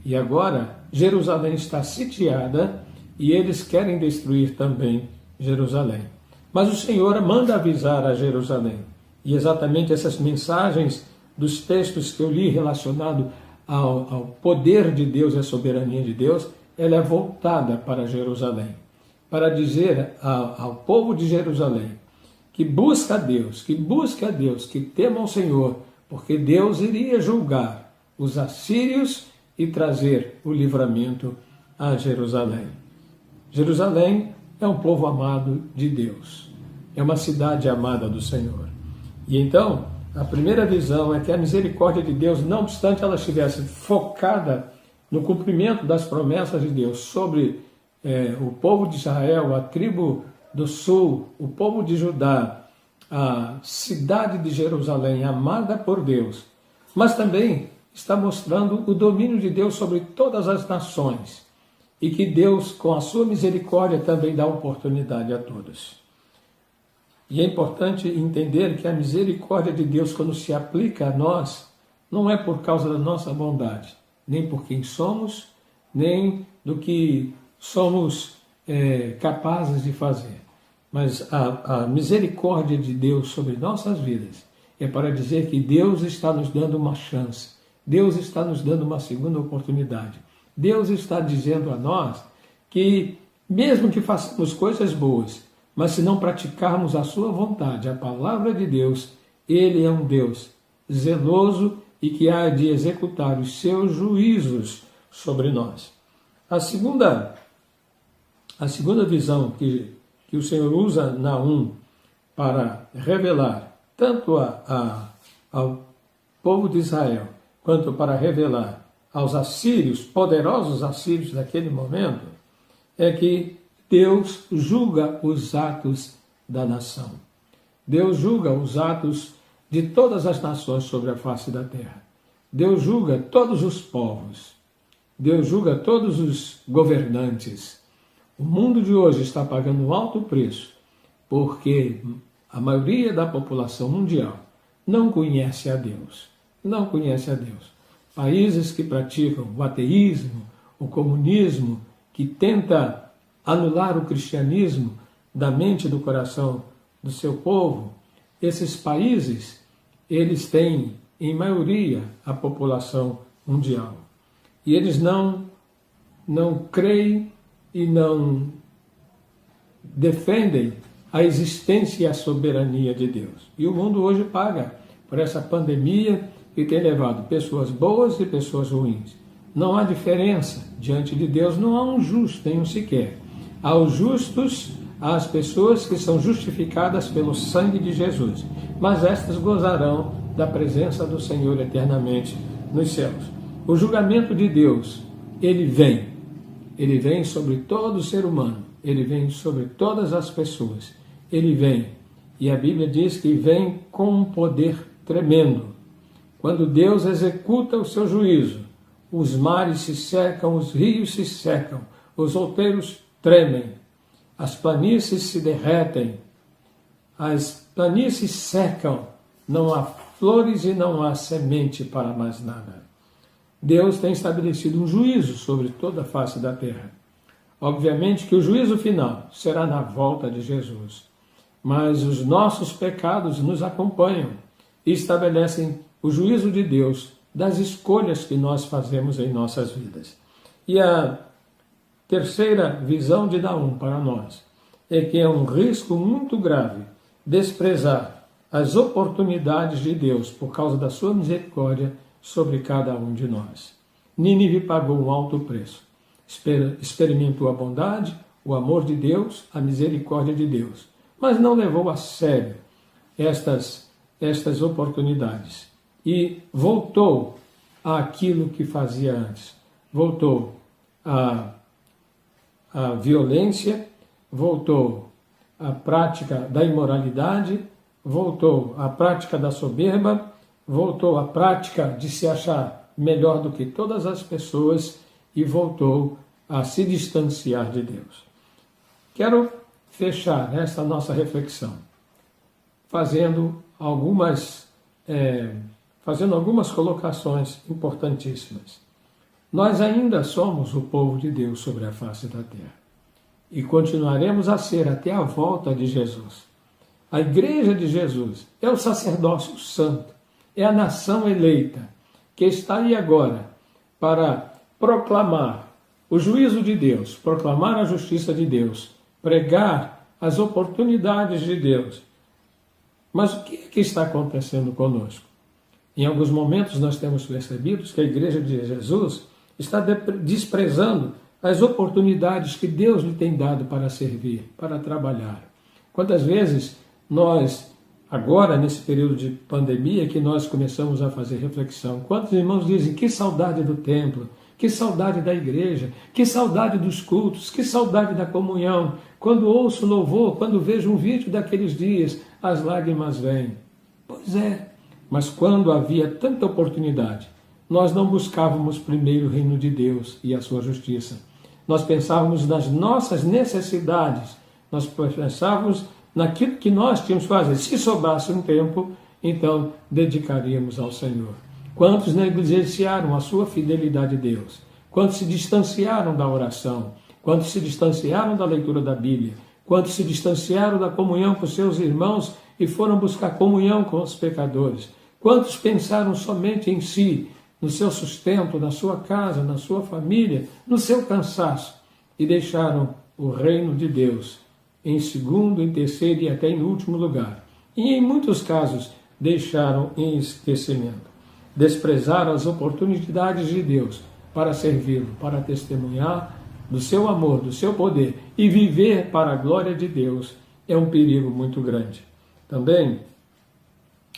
E agora Jerusalém está sitiada e eles querem destruir também Jerusalém. Mas o Senhor manda avisar a Jerusalém. E exatamente essas mensagens dos textos que eu li relacionado ao poder de Deus e à soberania de Deus, ela é voltada para Jerusalém, para dizer ao povo de Jerusalém que busca a Deus, que tema ao Senhor, porque Deus iria julgar os assírios e trazer o livramento a Jerusalém. Jerusalém é um povo amado de Deus, é uma cidade amada do Senhor. E então, a primeira visão é que a misericórdia de Deus, não obstante ela estivesse focada no cumprimento das promessas de Deus sobre o povo de Israel, a tribo do sul, o povo de Judá, a cidade de Jerusalém, amada por Deus, mas também está mostrando o domínio de Deus sobre todas as nações e que Deus, com a sua misericórdia, também dá oportunidade a todos. E é importante entender que a misericórdia de Deus, quando se aplica a nós, não é por causa da nossa bondade, nem por quem somos, nem do que somos capazes de fazer. Mas a misericórdia de Deus sobre nossas vidas é para dizer que Deus está nos dando uma chance, Deus está nos dando uma segunda oportunidade. Deus está dizendo a nós que, mesmo que façamos coisas boas, mas se não praticarmos a sua vontade, a palavra de Deus, Ele é um Deus zeloso e que há de executar os seus juízos sobre nós. A segunda visão que o Senhor usa Naum para revelar tanto ao povo de Israel, quanto para revelar aos assírios, poderosos assírios daquele momento, é que Deus julga os atos da nação. Deus julga os atos de todas as nações sobre a face da terra. Deus julga todos os povos. Deus julga todos os governantes. O mundo de hoje está pagando um alto preço porque a maioria da população mundial não conhece a Deus. Não conhece a Deus. Países que praticam o ateísmo, o comunismo, que tenta anular o cristianismo da mente e do coração do seu povo, esses países, eles têm, em maioria, a população mundial. E eles não creem e não defendem a existência e a soberania de Deus. E o mundo hoje paga por essa pandemia que tem levado pessoas boas e pessoas ruins. Não há diferença diante de Deus, não há um justo, nenhum sequer. Há os justos, há as pessoas que são justificadas pelo sangue de Jesus, mas estas gozarão da presença do Senhor eternamente nos céus. O julgamento de Deus, ele vem sobre todo ser humano, ele vem sobre todas as pessoas, ele vem, e a Bíblia diz que vem com um poder tremendo. Quando Deus executa o seu juízo, os mares se secam, os rios se secam, os outeiros tremem, as planícies se derretem, as planícies secam, não há flores e não há semente para mais nada. Deus tem estabelecido um juízo sobre toda a face da terra. Obviamente que o juízo final será na volta de Jesus, mas os nossos pecados nos acompanham e estabelecem o juízo de Deus das escolhas que nós fazemos em nossas vidas. E a terceira visão de Naum para nós é que é um risco muito grave desprezar as oportunidades de Deus por causa da sua misericórdia sobre cada um de nós. Nínive pagou um alto preço. Experimentou a bondade, o amor de Deus, a misericórdia de Deus, mas não levou a sério estas oportunidades e voltou àquilo que fazia antes. Voltou à violência, voltou à prática da imoralidade, voltou à prática da soberba, voltou à prática de se achar melhor do que todas as pessoas e voltou a se distanciar de Deus. Quero fechar esta nossa reflexão fazendo algumas fazendo algumas colocações importantíssimas. Nós ainda somos o povo de Deus sobre a face da terra e continuaremos a ser até a volta de Jesus. A igreja de Jesus é o sacerdócio santo, é a nação eleita que está aí agora para proclamar o juízo de Deus, proclamar a justiça de Deus, pregar as oportunidades de Deus. Mas o que é que está acontecendo conosco? Em alguns momentos nós temos percebido que a igreja de Jesus está desprezando as oportunidades que Deus lhe tem dado para servir, para trabalhar. Quantas vezes nós, agora nesse período de pandemia, que nós começamos a fazer reflexão, quantos irmãos dizem que saudade do templo, que saudade da igreja, que saudade dos cultos, que saudade da comunhão. Quando ouço louvor, quando vejo um vídeo daqueles dias, as lágrimas vêm. Pois é, mas quando havia tanta oportunidade, nós não buscávamos primeiro o reino de Deus e a sua justiça. Nós pensávamos nas nossas necessidades, nós pensávamos naquilo que nós tínhamos que fazer. Se sobrasse um tempo, então dedicaríamos ao Senhor. Quantos negligenciaram a sua fidelidade a Deus? Quantos se distanciaram da oração? Quantos se distanciaram da leitura da Bíblia? Quantos se distanciaram da comunhão com seus irmãos e foram buscar comunhão com os pecadores? Quantos pensaram somente em si, no seu sustento, na sua casa, na sua família, no seu cansaço, e deixaram o reino de Deus em segundo, em terceiro e até em último lugar. E em muitos casos deixaram em esquecimento. Desprezaram as oportunidades de Deus para servi-lo, para testemunhar do seu amor, do seu poder e viver para a glória de Deus é um perigo muito grande. Também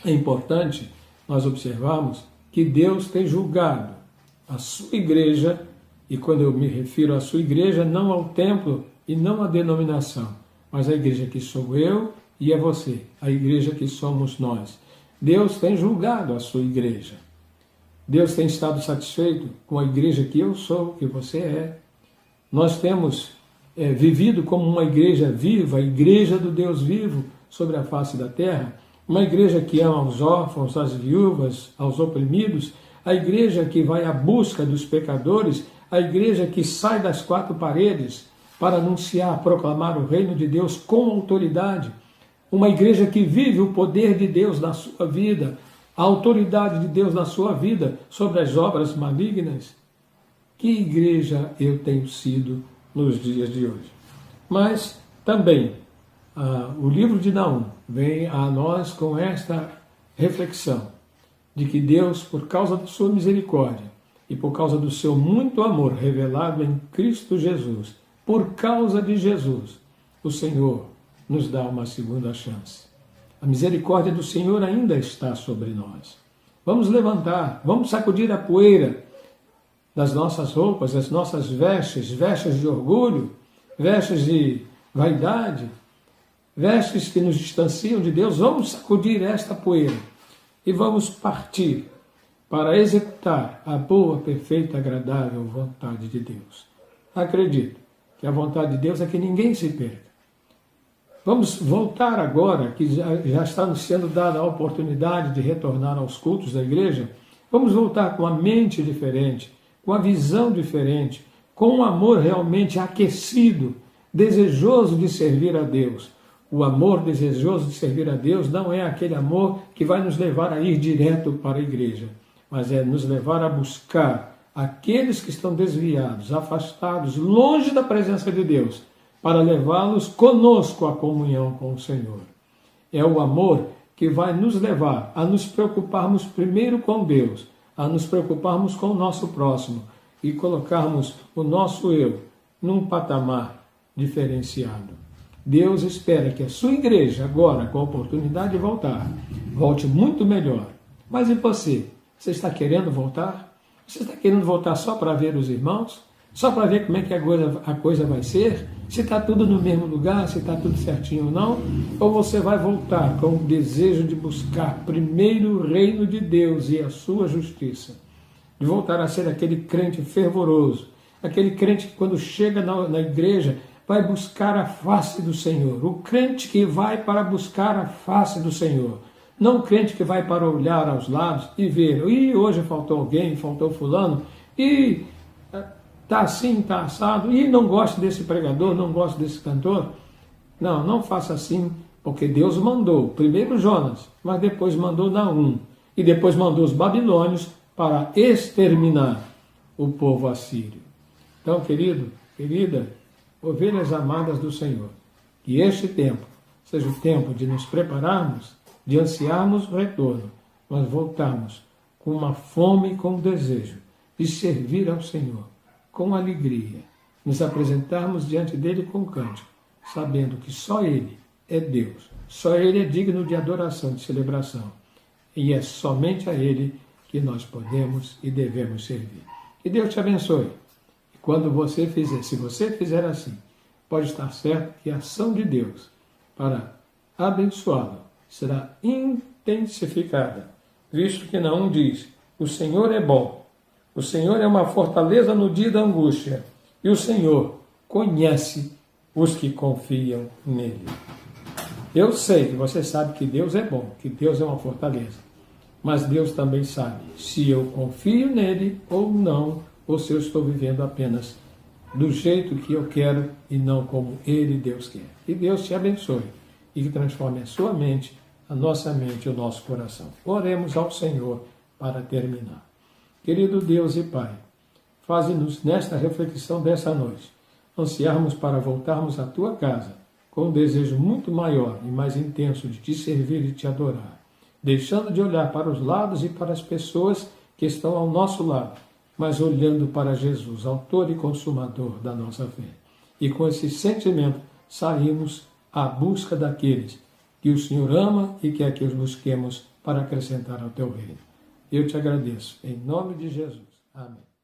é importante nós observarmos que Deus tem julgado a sua igreja, e quando eu me refiro à sua igreja, não ao templo e não à denominação, mas a igreja que sou eu e é você, a igreja que somos nós. Deus tem julgado a sua igreja. Deus tem estado satisfeito com a igreja que eu sou, que você é. Nós temos vivido como uma igreja viva, a igreja do Deus vivo sobre a face da terra, uma igreja que ama aos órfãos, às viúvas, aos oprimidos, a igreja que vai à busca dos pecadores, a igreja que sai das quatro paredes para anunciar, proclamar o reino de Deus com autoridade, uma igreja que vive o poder de Deus na sua vida, a autoridade de Deus na sua vida sobre as obras malignas. Que igreja eu tenho sido nos dias de hoje? Mas também o livro de Naum vem a nós com esta reflexão de que Deus, por causa da sua misericórdia e por causa do seu muito amor revelado em Cristo Jesus, por causa de Jesus, o Senhor nos dá uma segunda chance. A misericórdia do Senhor ainda está sobre nós. Vamos levantar, vamos sacudir a poeira das nossas roupas, das nossas vestes, vestes de orgulho, vestes de vaidade, vestes que nos distanciam de Deus. Vamos sacudir esta poeira e vamos partir para executar a boa, perfeita, agradável vontade de Deus. Acredito que a vontade de Deus é que ninguém se perca. Vamos voltar agora, que já está nos sendo dada a oportunidade de retornar aos cultos da igreja, vamos voltar com a mente diferente, com a visão diferente, com um amor realmente aquecido, desejoso de servir a Deus. O amor desejoso de servir a Deus não é aquele amor que vai nos levar a ir direto para a igreja, mas é nos levar a buscar aqueles que estão desviados, afastados, longe da presença de Deus, para levá-los conosco à comunhão com o Senhor. É o amor que vai nos levar a nos preocuparmos primeiro com Deus, a nos preocuparmos com o nosso próximo e colocarmos o nosso eu num patamar diferenciado. Deus espera que a sua igreja, agora, com a oportunidade de voltar, volte muito melhor. Mas e você? Você está querendo voltar? Você está querendo voltar só para ver os irmãos? Só para ver como é que a coisa vai ser? Se está tudo no mesmo lugar, se está tudo certinho ou não? Ou você vai voltar com o desejo de buscar primeiro o reino de Deus e a sua justiça? De voltar a ser aquele crente fervoroso, aquele crente que quando chega na igreja vai buscar a face do Senhor. O crente que vai para buscar a face do Senhor. Não crente que vai para olhar aos lados e ver, hoje faltou alguém, faltou fulano, está assim, está assado, não gosto desse pregador, não gosto desse cantor. Não, não faça assim, porque Deus mandou, primeiro Jonas, mas depois mandou Naum, e depois mandou os babilônios para exterminar o povo assírio. Então, querido, querida, ovelhas amadas do Senhor, que este tempo seja o tempo de nos prepararmos, de ansiarmos o retorno, mas voltarmos com uma fome e com um desejo de servir ao Senhor, com alegria, nos apresentarmos diante dele com cântico, sabendo que só ele é Deus, só ele é digno de adoração, de celebração, e é somente a ele que nós podemos e devemos servir. Que Deus te abençoe. E quando você fizer, se você fizer assim, pode estar certo que a ação de Deus para abençoá-lo será intensificada, visto que Naum diz, o Senhor é bom, o Senhor é uma fortaleza no dia da angústia, e o Senhor conhece os que confiam nele. Eu sei que você sabe que Deus é bom, que Deus é uma fortaleza, mas Deus também sabe se eu confio nele ou não, ou se eu estou vivendo apenas do jeito que eu quero e não como ele, Deus, quer. Que Deus te abençoe e que transforme a sua mente, a nossa mente e o nosso coração. Oremos ao Senhor para terminar. Querido Deus e Pai, faze-nos nesta reflexão dessa noite ansiarmos para voltarmos à tua casa com um desejo muito maior e mais intenso de te servir e te adorar, deixando de olhar para os lados e para as pessoas que estão ao nosso lado, mas olhando para Jesus, autor e consumador da nossa fé. E com esse sentimento saímos à busca daqueles que o Senhor ama e quer que os busquemos para acrescentar ao teu reino. Eu te agradeço, em nome de Jesus. Amém.